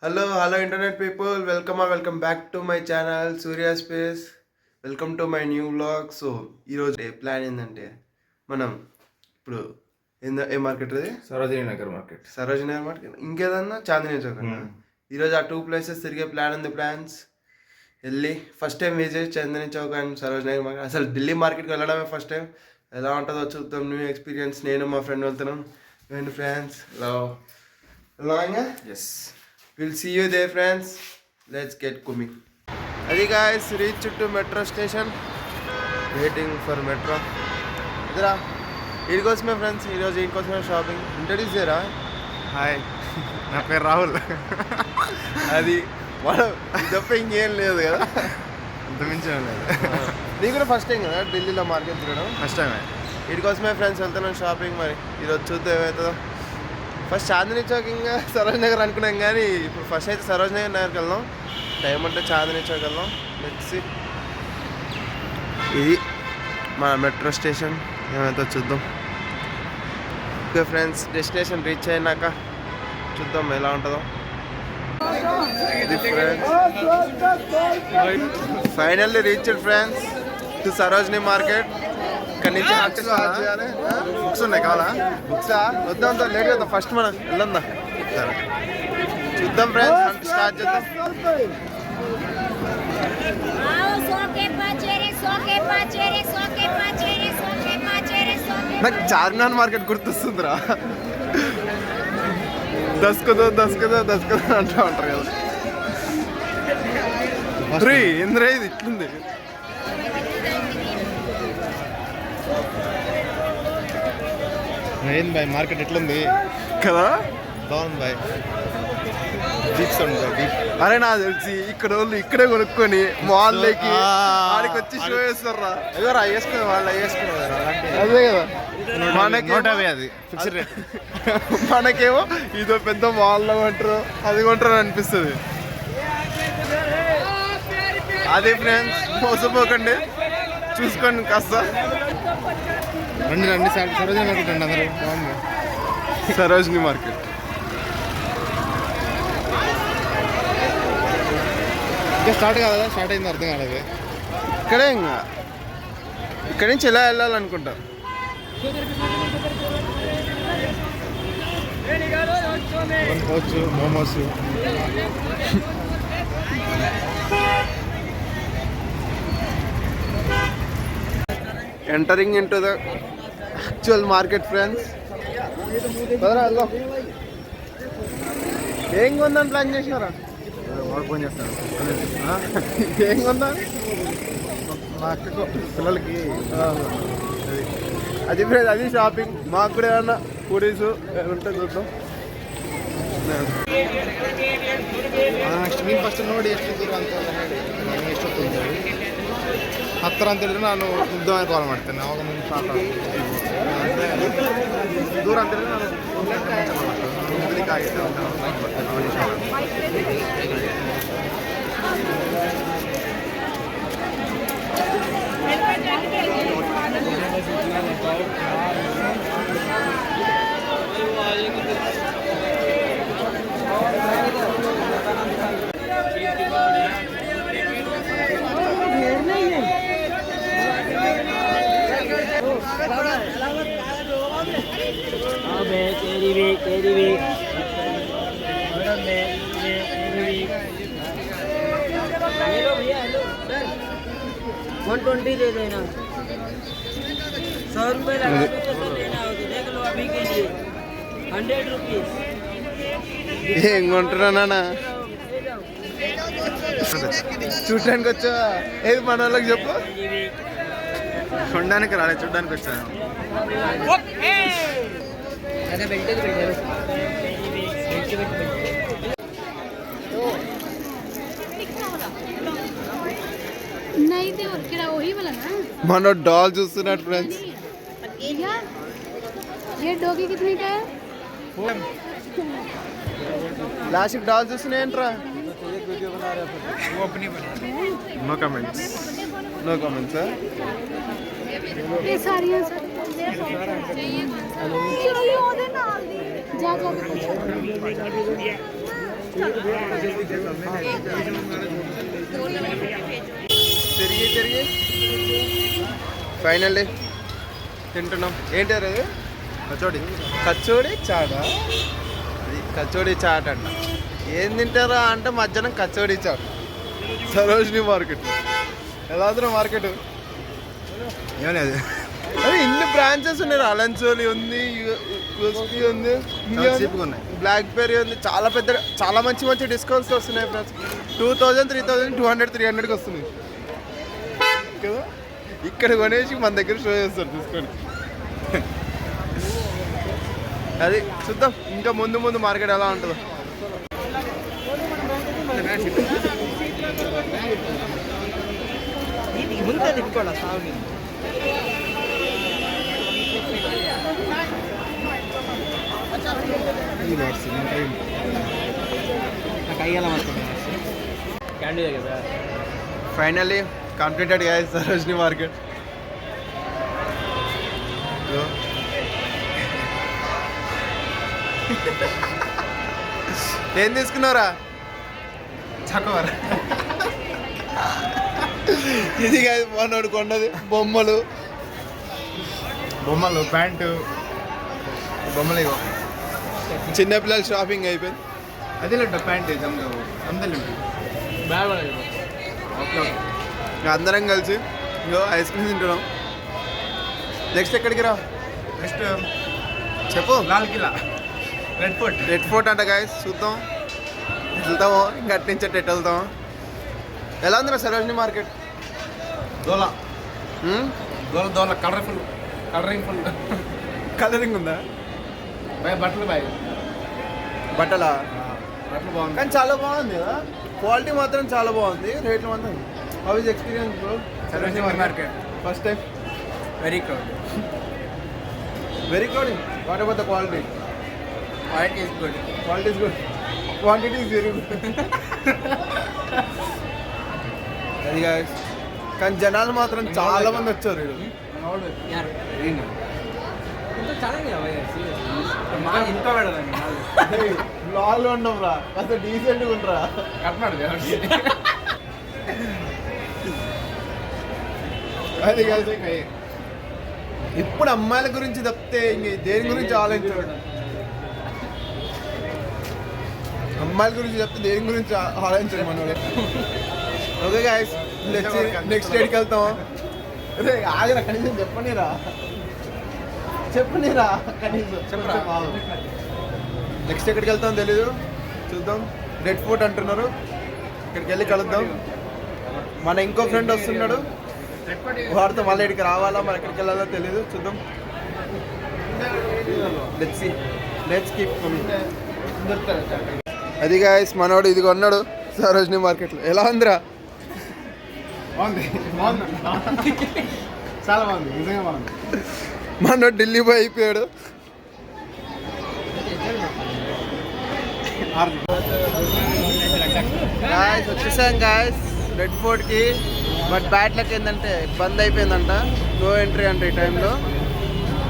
Hello internet people. Welcome back to my channel Surya Space. Welcome to my new vlog. So ఈరోజు plan ఏంటంటే మనం ఇప్పుడు ఏ market అది Sarojini Nagar market ఇంకేదన్నా చాందినీ చౌక్ అన్న ఈరోజు ఆ 2 ప్లేసెస్ తిరిగే ప్లాన్ ఉంది. ప్లాన్స్ వెళ్ళి first time visit Chandni Chowk and Sarojini Nagar market. అసలు ఢిల్లీ మార్కెట్కి వెళ్ళడమే ఫస్ట్ టైం. ఎలా ఉంటుందో చూద్దాం. New experience. నేను మా ఫ్రెండ్ వెళ్తున్నాం. Friends long as We'll see you there, friends. Let's get coming. Adi guys, reached to metro station. Waiting for metro. Idra. Here goes my friends. Here goes my shopping. Introduce there, hi నా పేరు రాహుల్. అది వాడు తప్ప ఇంకేం లేదు కదా. అంతమించడం లేదు. నీకు కూడా ఫస్ట్ టైం కదా ఢిల్లీలో మార్కెట్ తిరగడం? ఫస్ట్ టైమే. ఇట్ కోస్ మై ఫ్రెండ్స్ వెళ్తున్నాం షాపింగ్. మరి ఈరోజు చూద్దాం ఏమవుతుందో. ఫస్ట్ చాందినీ చౌక్ ఇంకా సరోజ్ నగర్ అనుకున్నాం, కానీ ఇప్పుడు ఫస్ట్ అయితే సరోజ్ నగర్కి వెళ్దాం. టైం అంటే చాందినీ చౌక్ వెళ్దాం. లెట్స్ ఇది మన మెట్రో స్టేషన్. ఏమైతే చూద్దాం. ఓకే ఫ్రెండ్స్, డెస్టినేషన్ రీచ్ అయినాక చూద్దాం ఎలా ఉంటుందో. ఇది friends finally reached friends to Sarojini market. ఇక్కడ నుంచి స్టార్ట్ చేయాలి. బుక్స్ ఉన్నాయి కావాలా? బుక్సా వద్దాం, లేట్ కదా. ఫస్ట్ మనం వెళ్ళందా చూద్దాం ఫ్రెండ్స్. స్టార్ట్ చేద్దాం. నాకు చార్మినార్ మార్కెట్ గుర్తొస్తుందిరా. దస్కదో అంటూ ఉంటారు కదా. ఇంద్ర ఇది ఇట్లుంది. ఏంది బాయ్ మార్కెట్ ఎట్లుంది కదా? బాగుంది బాయ్. బీచ్ ఉంది బీచ్. అరే నాకు తెలిసి ఇక్కడ వాళ్ళు ఇక్కడే కొనుక్కొని మాల్లోకి ఆడికి వచ్చి షో వేస్తారా? ఎవరా వేసుకునే వాళ్ళు వేసుకున్నారు. అదే కదా మనకి అది ఫిక్స్డ్ రేట్. మనకేమో ఇదో పెద్ద మాల్లో కొంటారు, అది కొంటారు అనిపిస్తుంది. అదే ఫ్రెండ్స్, మోసపోకండి, చూసుకోండి కాస్త. రండి సరోజినీ మార్కెట్ అండి. అందరూ బాగుంది. సరోజినీ మార్కెట్ ఇంకా స్టార్ట్ కాదా? స్టార్ట్ అయింది అర్థం కాలేదు. ఇక్కడే ఇంకా ఇక్కడి నుంచి ఎలా వెళ్ళాలనుకుంటా. కోచ్ momos. Entering into the actual market friends. వెళ్దాం. ఏం కొందని ప్లాన్ చేసినారా? ఫోన్ చేస్తాను. ఏం కొందా? మా అక్కకు పిల్లలకి అది ఫ్రెండ్స్, అది షాపింగ్. మాకు కూడా ఏమన్నా పూరీస్ ఉంటే చూద్దాం. ನೆಕ್ಸ್ಟ್ ನೀನು ಫಸ್ಟ್ ನೋಡಿ ಎಷ್ಟು ದೂರ ಅಂತ ಹೇಳಿ ನನಗೆ ಎಷ್ಟೊತ್ತು ಹತ್ತಿರ ಅಂತ ಹೇಳಿದ್ರೆ ನಾನು ಉದ್ದವಾಗಿ ಕಾಲ್ ಮಾಡ್ತೇನೆ. ಅವಾಗ ಮುಂದೆ ಸ್ಟಾರ್ಟ್ ಆಗುತ್ತೆ. ದೂರ ಅಂತ ಹೇಳಿದ್ರೆ ನಾನು ಮುಂದಕ್ಕೆ ಆಗಿದೆ ಅಂತ $120 दे देना. 100 रुपये लगा दो तो सर लेना होगा. देख लो अभी के लिए 100 रुपीज. ఏం కొంటున్నానా? చూడడానికి వచ్చా? ఏది మన వాళ్ళకి చెప్పు. కొనడానికి రాలేదు, చూడడానికి వచ్చాను. మన డాల్ చూస్తున్నాడు ఫ్రెండ్స్. లాస్ట్ డాల్ చూస్తున్నాయంట్రా. No comments. No comments. తిరిగి తిరిగి ఫైనల్లీ తింటున్నాం. ఏంటి అది? కచోడి చాట. అది కచోడి చాట్ అంట. ఏం తింటారా అంటే మధ్యాహ్నం కచోడి చాట్. సరోజిని మార్కెట్. ఎలా ఉంది మార్కెట్? ఏమని అది అదే ఇన్ని బ్రాంచెస్ ఉన్నాయి. అలంచోలి ఉంది, యూఎస్పీ ఉంది, బ్లాక్ బెర్రీ ఉంది. చాలా పెద్ద, చాలా మంచి మంచి డిస్కౌంట్స్ వస్తున్నాయి ఫ్రెండ్స్. 2000, 3000, 200, 300కి వస్తున్నాయి కదా. ఇక్కడ కొనేసి మన దగ్గర షో చేస్తారు తీసుకొని. అది చూద్దాం ఇంకా ముందు ముందు మార్కెట్ ఎలా ఉంటుందో. Finally completed guys Sarojini market. ఏం తీసుకున్నారా? చక్కవర ఇది కాదు మనోడు కొన్నది. బొమ్మలు ప్యాంటు బొమ్మలు ఇగో చిన్నపిల్లల షాపింగ్ అయిపోయింది. అదే ప్యాంట్ అందరు అందరం కలిసి ఇగో ఐస్ క్రీమ్ తింటున్నాం. నెక్స్ట్ ఎక్కడికి రా? నెక్స్ట్ చెప్పు. లాల్ కిలా, రెడ్ ఫోర్ట్ అంట గాయస్. చూద్దాం వెళ్తాము ఇంకా అటు నుంచి ఎటు వెళ్తాము. ఎలా ఉందిరా సరోజిని మార్కెట్? దోలా కలరింగ్ ఉందా? బట్టలు బట్టలా? బట్టలు బాగుంది కానీ చాలా బాగుంది కదా. క్వాలిటీ మాత్రం చాలా బాగుంది. రేట్లు మాత్రం how is experience bro? Sarojini market first time. Very crowd. Very crowd. What about the quality? Quality is good. Quality is good, quantity is very good. అది guys. కానీ జనాలు మాత్రం చాలా మంది వచ్చారు. బ్లాగ్లో ఉన్నాం రా, కాస్త డీసెంట్గా ఉండరా. అది కాదు. ఇప్పుడు అమ్మాయిల గురించి తప్పితే ఇంక దేని గురించి ఆలోచించాడు. అమ్మాయిల గురించి చెప్తే దేని గురించి ఆలోచించాడు మనోడు. ఓకే గాయస్, నెక్స్ట్ డేట్కి వెళ్తాం. అదే ఆగరా కనీసం చెప్పనీరా కనీసం చెప్పరా. నెక్స్ట్ ఎక్కడికి వెళ్తాం తెలీదు, చూద్దాం. రెడ్ ఫోర్ట్ అంటున్నారు, ఇక్కడికి వెళ్ళి కలుద్దాం. మన ఇంకో ఫ్రెండ్ వస్తున్నాడు, వాడితో మళ్ళీ ఇక్కడికి రావాలా మరి ఎక్కడికి వెళ్ళాలో తెలీదు, చూద్దాం. Let's keep coming. అది గాయస్ మనోడు ఇది కొన్నాడు సరోజిని మార్కెట్లో. ఎలా ఉందిరా? బాగుంది చాలా బాగుంది, నిజంగా బాగుంది. మనోడు ఢిల్లీ పోయి అయిపోయాడు. గాయస్ వచ్చేసాం గాయస్ రెడ్ ఫోర్ట్కి. బట్ బ్యాడ్ లక్ ఏంటంటే బంద్ అయిపోయిందంట, నో ఎంట్రీ అంట ఈ టైంలో.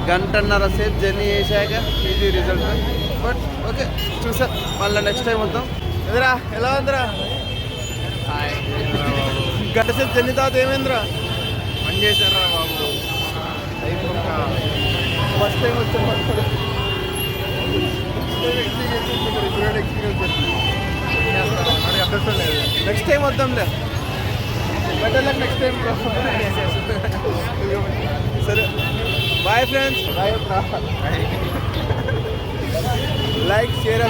1.5 గంట సేపు జర్నీ చేశాక ఈజీ రిజల్ట్. బట్ ఓకే చూసా, మళ్ళీ నెక్స్ట్ టైం వద్దాం. ఎదురా ఎలా ఉందిరా? 1 గంట సేపు జర్నీ తర్వాత ఏమైందిరా? పని చేశారా బాబు, ఫస్ట్ టైం వచ్చాం. నెక్స్ట్ టైం వద్దాంలే, బెటర్ లక్ నెక్స్ట్ టైం. సరే బాయ్ ఫ్రెండ్స్. Like share